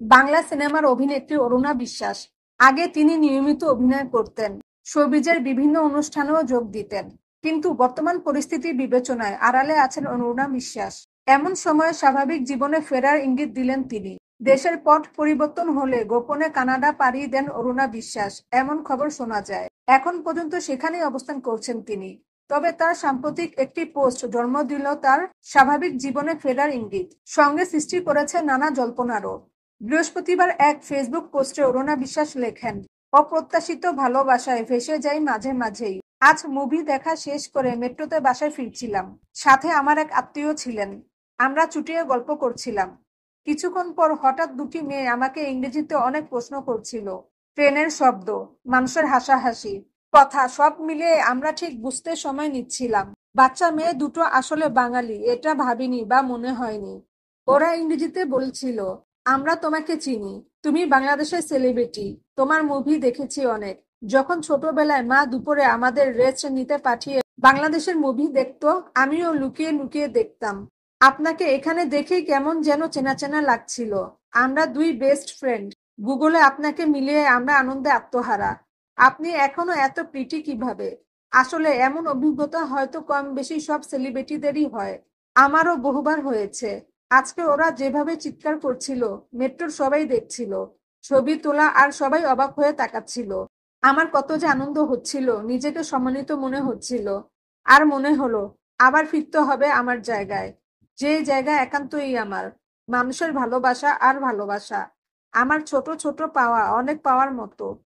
বাংলা সিনেমার অভিনেত্রী অরুণা বিশ্বাস। আগে তিনি নিয়মিত অভিনয় করতেন, শোবিজের বিভিন্ন অনুষ্ঠানেও যোগ দিতেন। কিন্তু বর্তমান পরিস্থিতির বিবেচনায় আড়ালে আছেন অরুণা বিশ্বাস। এমন সময়ে স্বাভাবিক জীবনে ফেরার ইঙ্গিত দিলেন তিনি। দেশের পট পরিবর্তন হলে গোপনে কানাডা পাড়ি দেন অরুণা বিশ্বাস, এমন খবর শোনা যায়। এখন পর্যন্ত সেখানেই অবস্থান করছেন তিনি। তবে তার সাম্প্রতিক একটি পোস্ট জন্ম দিল তার স্বাভাবিক জীবনে ফেরার ইঙ্গিত, সঙ্গে সৃষ্টি করেছে নানা জল্পনারও। বৃহস্পতিবার এক ফেসবুক পোস্টে অরুণা বিশ্বাস লেখেন, অপ্রত্যাশিত ভালোবাসায় ভেসে যাই মাঝে মাঝেই। আজ মুভি দেখা শেষ করে মেট্রোতে বাসায় ফিরছিলাম। সাথে আমার এক আত্মীয় ছিলেন। আমরা চুটিয়ে গল্প করছিলাম। কিছুক্ষণ পর হঠাৎ দুটি মেয়ে আমাকে ইংরেজিতে অনেক প্রশ্ন করছিল। ট্রেনের শব্দ, মানুষের হাসাহাসি, কথা সব মিলিয়ে আমরা ঠিক বুঝতে সময় নিচ্ছিলাম। বাচ্চা মেয়ে দুটো আসলে বাঙালি এটা ভাবিনি বা মনে হয়নি। ওরা ইংরেজিতে বলছিল, আমরা তোমাকে চিনি, তুমি বাংলাদেশের সেলিব্রিটি, তোমার মুভি দেখেছি অনেক। যখন ছোটবেলায় মা দুপুরে আমাদের রেস্ট নিতে পাঠিয়ে বাংলাদেশের মুভি দেখতো, আমিও লুকিয়ে লুকিয়ে দেখতাম। আপনাকে এখানে দেখেই কেমন যেন চেনা চেনা লাগছিল। আমরা দুই বেস্ট ফ্রেন্ড। গুগলে আপনাকে মিলিয়ে আমরা আনন্দে আত্মহারা। আপনি এখনো এত প্রিটি কিভাবে? আসলে এমন অভিজ্ঞতা হয়তো কম বেশি সব সেলিব্রিটিদেরই হয়। আমারও বহুবার হয়েছে। আজকে ওরা যেভাবে চিৎকার করছিল, মেট্রোর সবাই দেখছিল, ছবি তোলা আর সবাই অবাক হয়ে তাকাচ্ছিল। আমার কত যে আনন্দ হচ্ছিল, নিজেকে সম্মানিত মনে হচ্ছিল। আর মনে হলো আবার ফিরতে হবে আমার জায়গায়, যে জায়গা একান্তই আমার। মানুষের ভালোবাসা আর ভালোবাসা। আমার ছোট ছোট পাওয়া, অনেক পাওয়ার মতো।